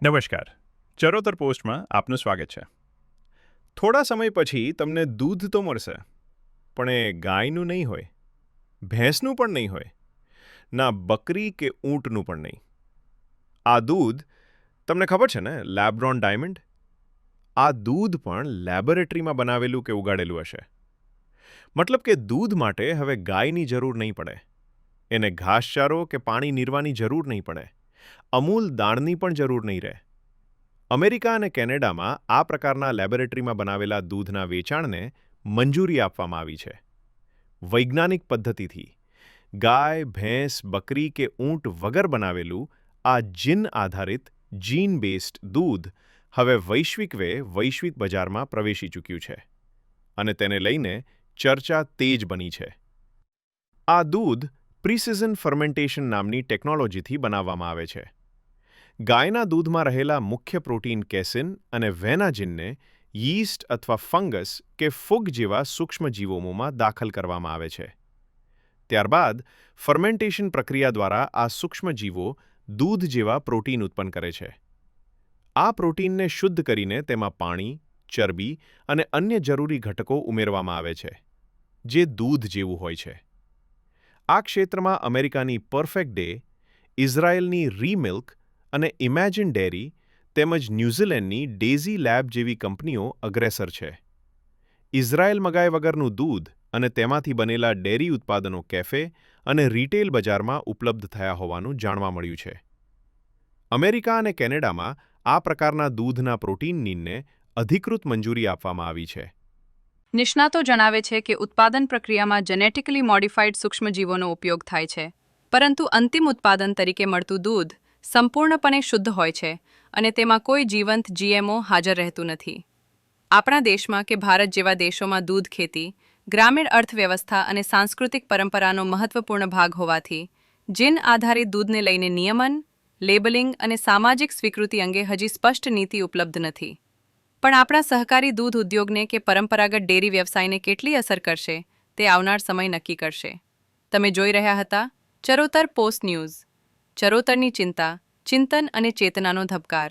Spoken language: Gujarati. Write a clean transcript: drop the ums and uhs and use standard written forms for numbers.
નમસ્કાર. ચરોતર પોસ્ટમાં આપનું સ્વાગત છે. થોડા સમય પછી તમને દૂધ તો મળશે, પણ એ ગાયનું નહીં હોય, ભેંસનું પણ નહીં હોય, ના બકરી કે ઊંટનું પણ નહીં. આ દૂધ, તમને ખબર છે ને, લેબ્રોન ડાયમંડ? આ દૂધ પણ લેબોરેટરીમાં બનાવેલું કે ઉગાડેલું હશે. મતલબ કે દૂધ માટે હવે ગાયની જરૂર નહીં પડે, એને ઘાસચારો કે પાણી નીરવાની જરૂર નહીં પડે, અમૂલ દાણની પણ જરૂર નહીં રહે. અમેરિકા અને કેનેડામાં આ પ્રકારના લેબોરેટરીમાં બનાવેલા દૂધના વેચાણને મંજૂરી આપવામાં આવી છે. વૈજ્ઞાનિક પદ્ધતિથી ગાય, ભેંસ, બકરી કે ઊંટ વગર બનાવેલું આ જીન આધારિત જીન બેસ્ડ દૂધ હવે વૈશ્વિક બજારમાં પ્રવેશી ચૂક્યું છે અને તેને લઈને ચર્ચા તેજ બની છે. આ દૂધ પ્રિસિઝન ફર્મેન્ટેશન નામની ટેકનોલોજીથી બનાવવામાં આવે છે. ગાયના દૂધમાં રહેલા મુખ્ય પ્રોટીન કેસિન અને વેનાજિનને યીસ્ટ અથવા ફંગસ કે ફૂગ જેવા સૂક્ષ્મજીવોમાં દાખલ કરવામાં આવે છે. ત્યારબાદ ફર્મેન્ટેશન પ્રક્રિયા દ્વારા આ સૂક્ષ્મજીવો દૂધ જેવા પ્રોટીન ઉત્પન્ન કરે છે. આ પ્રોટીનને શુદ્ધ કરીને તેમાં પાણી, ચરબી અને અન્ય જરૂરી ઘટકો ઉમેરવામાં આવે છે, જે દૂધ જેવું હોય છે. આ ક્ષેત્રમાં અમેરિકાની પરફેક્ટ ડે, ઇઝરાયેલની રીમિલ્ક અને ઇમેજિન ડેરી તેમજ ન્યૂઝીલેન્ડની ડેઝી લેબ જેવી કંપનીઓ અગ્રેસર છે. ઇઝરાયેલ મગાય વગરનું દૂધ અને તેમાંથી બનેલા ડેરી ઉત્પાદનો કેફે અને રિટેલ બજારમાં ઉપલબ્ધ થયા હોવાનું જાણવા મળ્યું છે. અમેરિકા અને કેનેડામાં આ પ્રકારના દૂધના પ્રોટીનને અધિકૃત મંજૂરી આપવામાં આવી છે. નિષ્ણાતો જણાવે છે કે ઉત્પાદન પ્રક્રિયામાં જેનેટિકલી મોડિફાઈડ સૂક્ષ્મજીવોનો ઉપયોગ થાય છે, પરંતુ અંતિમ ઉત્પાદન તરીકે મળતું દૂધ સંપૂર્ણપણે શુદ્ધ હોય છે અને તેમાં કોઈ જીવંત જીએમઓ હાજર રહેતું નથી. આપણા દેશમાં કે ભારત જેવા દેશોમાં દૂધ ખેતી, ગ્રામીણ અર્થવ્યવસ્થા અને સાંસ્કૃતિક પરંપરાનો મહત્વપૂર્ણ ભાગ હોવાથી જીન આધારિત દૂધને લઈને નિયમન, લેબલિંગ અને સામાજિક સ્વીકૃતિ અંગે હજી સ્પષ્ટ નીતિ ઉપલબ્ધ નથી. પણ આપણા સહકારી દૂધ ઉદ્યોગને કે પરંપરાગત ડેરી વ્યવસાયને કેટલી અસર કરશે તે આવનાર સમય નક્કી કરશે. તમે જોઈ રહ્યા હતા ચરોતર પોસ્ટ ન્યૂઝ. ચરોતરની ચિંતા, ચિંતન અને ચેતનાનો ધબકાર.